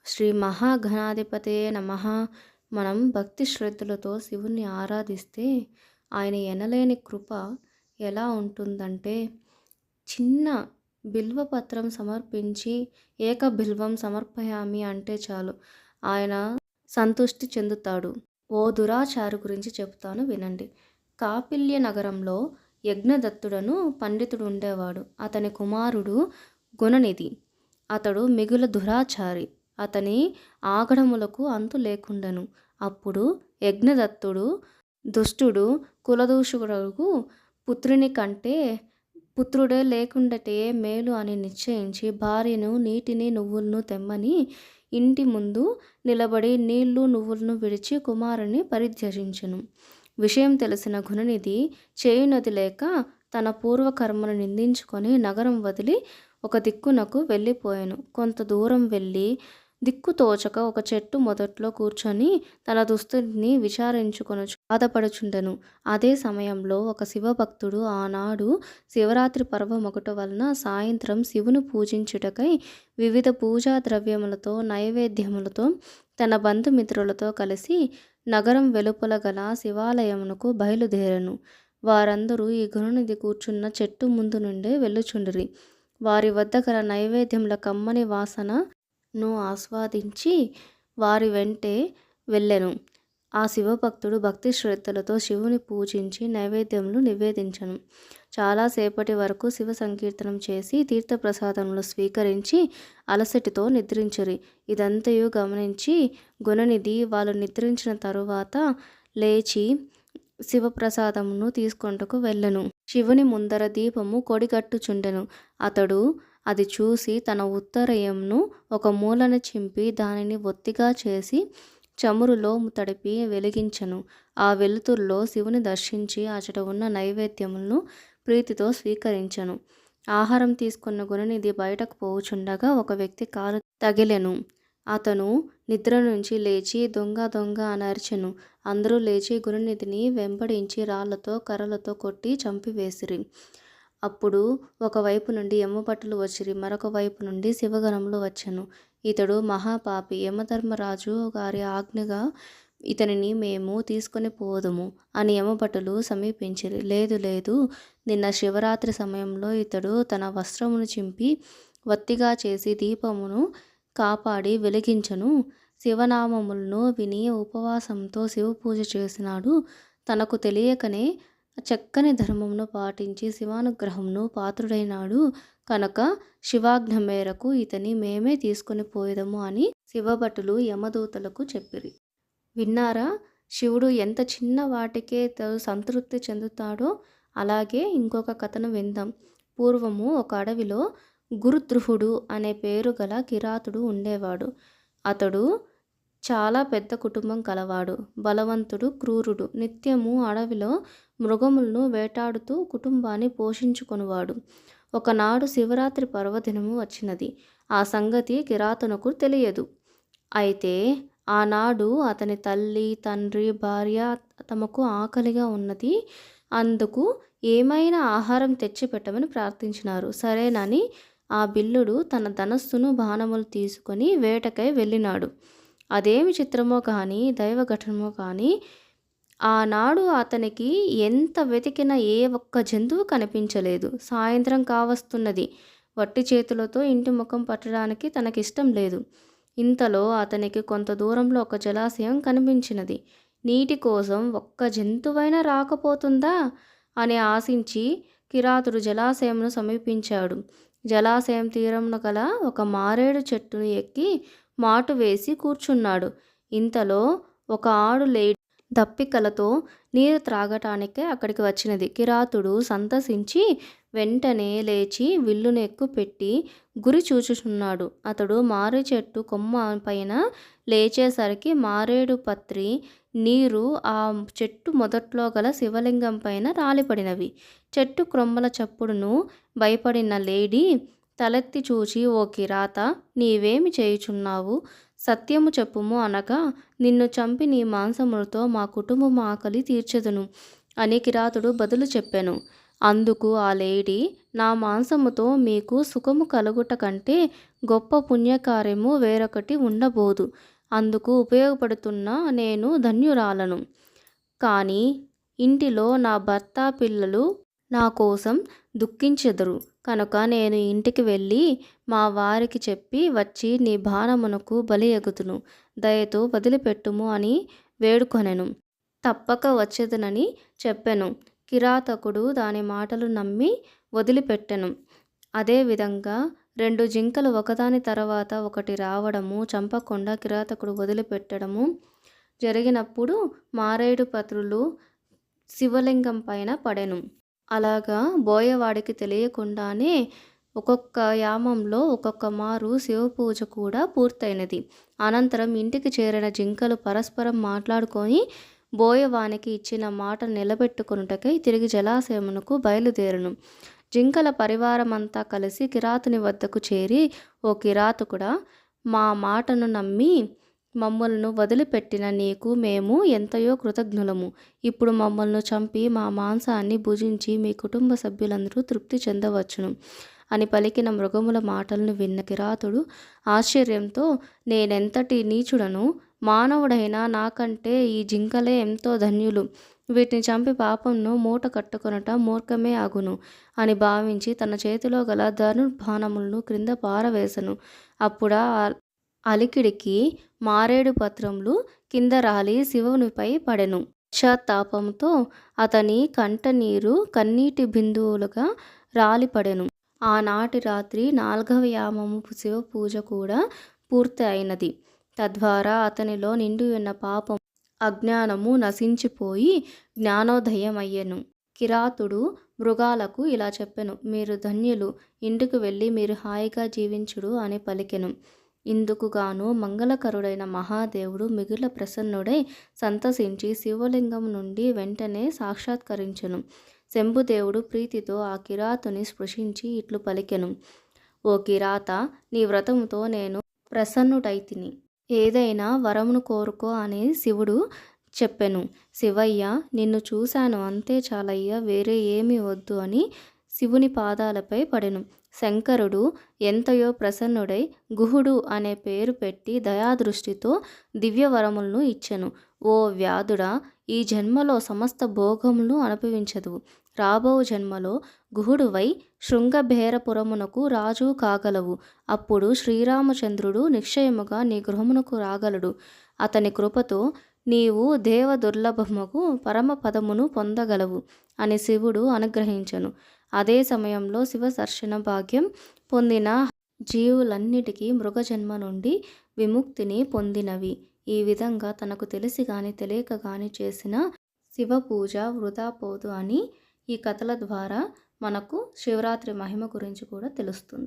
శ్రీ మహాగణాధిపతయే నమః. మనం భక్తి శ్రద్ధలతో శివుణ్ణి ఆరాధిస్తే ఆయన ఎనలేని కృప ఎలా ఉంటుందంటే, చిన్న బిల్వపత్రం సమర్పించి ఏక బిల్వం సమర్పయామి అంటే చాలు ఆయన సంతుష్టి చెందుతాడు. ఓ దురాచారి గురించి చెప్తాను వినండి. కాపిల్య నగరంలో యజ్ఞదత్తుడను పండితుడు ఉండేవాడు. అతని కుమారుడు గుణనిధి. అతడు మిగుల దురాచారి. అతని ఆగడములకు అంతు లేకుండెను. అప్పుడు యజ్ఞదత్తుడు దుష్టుడు కులదూషకుడకు పుత్రుని కంటే పుత్రుడే లేకుండటే మేలు అని నిశ్చయించి భార్యను నీటిని నువ్వులను తెమ్మని ఇంటి ముందు నిలబడి నీళ్లు నువ్వులను విడిచి కుమారుని పరిత్యజించెను. విషయం తెలిసిన గుణనిధి చేయునది లేక తన పూర్వకర్మను నిందించుకొని నగరం వదిలి ఒక దిక్కునకు వెళ్ళిపోయాను. కొంత దూరం వెళ్ళి దిక్కు తోచక ఒక చెట్టు మొదట్లో కూర్చొని తన దుస్థితిని విచారించుకొనుచు బాధపడుచుండెను. అదే సమయంలో ఒక శివభక్తుడు ఆనాడు శివరాత్రి పర్వమొకట వలన సాయంత్రం శివుని పూజించుటకై వివిధ పూజా ద్రవ్యములతో నైవేద్యములతో తన బంధుమిత్రులతో కలిసి నగరం వెలుపల గల శివాలయమునకు బయలుదేరెను. వారందరూ ఈ గుణనిధి కూర్చున్న చెట్టు ముందు నుండే వెళ్ళుచుండిరి. వారి వద్ద గల నైవేద్యముల కమ్మని వాసనను ఆస్వాదించి వారి వెంటే వెళ్ళెను. ఆ శివభక్తుడు భక్తి శ్రద్ధలతో శివుని పూజించి నైవేద్యములు నివేదించెను. చాలాసేపటి వరకు శివ సంకీర్తనం చేసి తీర్థప్రసాదములు స్వీకరించి అలసటితో నిద్రించిరి. ఇదంతయు గమనించి గుణనిధి వాళ్ళు నిద్రించిన తరువాత లేచి శివప్రసాదమును తీసుకొనుటకు వెళ్ళెను. శివుని ముందర దీపము కొడిగట్టుచుండెను. అతడు అది చూసి తన ఉత్తరయమును ఒక మూలన చింపి దానిని ఒత్తిగా చేసి చమురులో తడిపి వెలిగించెను. ఆ వెలుతురులో శివుని దర్శించి అచట ఉన్న నైవేద్యములను ప్రీతితో స్వీకరించెను. ఆహారం తీసుకున్న గుణనిధి బయటకు పోవుచుండగా ఒక వ్యక్తి కాలు తగిలెను. అతను నిద్ర నుంచి లేచి దొంగ దొంగ అని అరిచెను. అందరూ లేచి గుణనిధిని వెంబడించి రాళ్లతో కర్రలతో కొట్టి చంపివేసిరి. అప్పుడు ఒకవైపు నుండి యమభటులు వచ్చిరి. మరొక వైపు నుండి శివగణములు వచ్చెను. ఇతడు మహాపాపి. యమధర్మరాజు గారి ఆజ్ఞగా ఇతనిని మేము తీసుకొని పోదుము అని యమభటులు సమీపించిరి. లేదు లేదు, నిన్న శివరాత్రి సమయంలో ఇతడు తన వస్త్రమును చింపి వత్తిగా చేసి దీపమును కాపాడి వెలిగించను. శివనామములను విని ఉపవాసంతో శివపూజ చేసినాడు. తనకు తెలియకనే చక్కని ధర్మమును పాటించి శివానుగ్రహమును పాత్రుడైనాడు కనుక శివాజ్ఞ మేరకు ఇతని మేమే తీసుకొని పోయేదము అని శివభటులు యమదూతలకు చెప్పిరి. విన్నారా? శివుడు ఎంత చిన్న వాటికే సంతృప్తి చెందుతాడో. అలాగే ఇంకొక కథను విందాం. పూర్వము ఒక అడవిలో గురుద్రుహుడు అనే పేరు గల కిరాతుడు ఉండేవాడు. అతడు చాలా పెద్ద కుటుంబం కలవాడు. బలవంతుడు, క్రూరుడు. నిత్యము అడవిలో మృగములను వేటాడుతూ కుటుంబాన్ని పోషించుకొనువాడు. ఒకనాడు శివరాత్రి పర్వదినము వచ్చినది. ఆ సంగతి కిరాతనుకు తెలియదు. అయితే ఆనాడు అతని తల్లి, తండ్రి, భార్య తమకు ఆకలిగా ఉన్నది, అందుకు ఏమైనా ఆహారం తెచ్చిపెట్టమని ప్రార్థించినారు. సరేనని ఆ బిల్లుడు తన ధనస్సును బాణములు తీసుకొని వేటకై వెళ్ళినాడు. అదేమి చిత్రమో కానీ దైవ ఘటనమో కానీ ఆనాడు అతనికి ఎంత వెతికినా ఏ ఒక్క జంతువు కనిపించలేదు. సాయంత్రం కావస్తున్నది. వట్టి చేతులతో ఇంటి ముఖం పట్టడానికి తనకిష్టం లేదు. ఇంతలో అతనికి కొంత దూరంలో ఒక జలాశయం కనిపించినది. నీటి కోసం ఒక్క జంతువైనా రాకపోతుందా అని ఆశించి కిరాతుడు జలాశయంను సమీపించాడు. జలాశయం తీరంన గల ఒక మారేడు చెట్టును ఎక్కి మాటు వేసి కూర్చున్నాడు. ఇంతలో ఒక ఆడు లేడి దప్పికలతో నీరు త్రాగటానికే అక్కడికి వచ్చినది. కిరాతుడు సంతసించి వెంటనే లేచి విల్లును ఎక్కుపెట్టి గురి చూచుచున్నాడు. అతడు మారే చెట్టు కొమ్మ పైన లేచేసరికి మారేడు పత్రి నీరు ఆ చెట్టు మొదట్లో గల శివలింగం పైన రాలిపడినవి. చెట్టు క్రొమ్మల చప్పుడును భయపడిన లేడీ తలెత్తి చూచి, ఓ కిరాత, నీవేమి చేయుచున్నావు? సత్యము చెప్పుము అనగా నిన్ను చంపి నీ మాంసములతో మా కుటుంబం ఆకలి తీర్చెదను అని కిరాతుడు బదులు చెప్పెను. అందుకు ఆ లేడీ, నా మాంసముతో మీకు సుఖము కలుగుట కంటే గొప్ప పుణ్యకార్యము వేరొకటి ఉండబోదు. అందుకు ఉపయోగపడుతున్న నేను ధన్యురాలను. కానీ ఇంటిలో నా భర్త, పిల్లలు నా కోసం దుఃఖించెదరు. కనుక నేను ఇంటికి వెళ్ళి మా వారికి చెప్పి వచ్చి నీ బాణమునకు బలియగుదును. దయతో వదిలిపెట్టుము అని వేడుకొనెను. తప్పక వచ్చెదనని చెప్పెను. కిరాతకుడు దాని మాటలు నమ్మి వదిలిపెట్టెను. అదేవిధంగా 2 జింకలు ఒకదాని తర్వాత ఒకటి రావడము, చంపకుండా కిరాతకుడు వదిలిపెట్టడము జరిగినప్పుడు మారేడు పత్రులు శివలింగం పైన పడెను. అలాగా బోయవాడికి తెలియకుండానే ఒక్కొక్క యామంలో ఒక్కొక్క మారు శివపూజ కూడా పూర్తయినది. అనంతరం ఇంటికి చేరిన జింకలు పరస్పరం మాట్లాడుకొని బోయవానికి ఇచ్చిన మాట నిలబెట్టుకొనుటకై తిరిగి జలాశయమునకు బయలుదేరును. జింకల పరివారమంతా కలిసి కిరాతుని వద్దకు చేరి, ఓ కిరాతకుడా, మా మాటను నమ్మి మమ్మల్ని వదిలిపెట్టిన నీకు మేము ఎంతయో కృతజ్ఞులము. ఇప్పుడు మమ్మల్ని చంపి మా మాంసాన్ని భుజించి మీ కుటుంబ సభ్యులందరూ తృప్తి చెందవచ్చును అని పలికిన మృగముల మాటలను విన్న కిరాతుడు ఆశ్చర్యంతో, నేనెంతటి నీచుడను! మానవుడైనా నాకంటే ఈ జింకలే ఎంతో ధన్యులు. వీటిని చంపి పాపంను మూట కట్టుకొనుట మూర్ఖమే అగును అని భావించి తన చేతిలో గల ధనుర్బాణములను క్రింద పారవేశను. అప్పుడా అలికిడికి మారేడు పత్రములు కింద రాలి శివునిపై పడెను. పశ్చాత్తాపంతో అతని కంటనీరు కన్నీటి బిందువులుగా రాలిపడెను. ఆనాటి రాత్రి 4వ యామము శివపూజ కూడా పూర్తి అయినది. తద్వారా అతనిలో నిండియున్న పాపం, అజ్ఞానము నశించిపోయి జ్ఞానోదయమయ్యెను. కిరాతుడు మృగాలకు ఇలా చెప్పెను, మీరు ధన్యులు, ఇంటికి వెళ్ళి మీరు హాయిగా జీవించుడు అని పలికెను. ఇందుకుగాను మంగళకరుడైన మహాదేవుడు మిగుల ప్రసన్నుడై సంతసించి శివలింగం నుండి వెంటనే సాక్షాత్కరించెను. శంభుదేవుడు ప్రీతితో ఆ కిరాతుని స్పృశించి ఇట్లు పలికెను, ఓ కిరాత, నీ వ్రతముతో నేను ప్రసన్నుడైతిని. ఏదైనా వరమును కోరుకో అని శివుడు చెప్పెను. శివయ్య, నిన్ను చూశాను, అంతే చాలయ్య, వేరే ఏమీ వద్దు అని శివుని పాదాలపై పడెను. శంకరుడు ఎంతయో ప్రసన్నుడై గుహుడు అనే పేరు పెట్టి దయాదృష్టితో దివ్యవరములను ఇచ్చెను. ఓ వ్యాధుడా, ఈ జన్మలో సమస్త భోగములను అనుభవించదువు. రాబో జన్మలో గుహుడువై శృంగభేరపురమునకు రాజు కాగలవు. అప్పుడు శ్రీరామచంద్రుడు నిశ్చయముగా నీ గృహమునకు రాగలడు. అతని కృపతో నీవు దేవదుర్లభముకు పరమపదమును పొందగలవు అని శివుడు అనుగ్రహించెను. అదే సమయంలో శివ దర్శన భాగ్యం పొందిన జీవులన్నిటికీ మృగజన్మ నుండి విముక్తిని పొందినవి. ఈ విధంగా తనకు తెలిసి గాని తెలియక గాని చేసిన శివపూజ వృధా పోదు అని ఈ కథల ద్వారా మనకు శివరాత్రి మహిమ గురించి కూడా తెలుస్తుంది.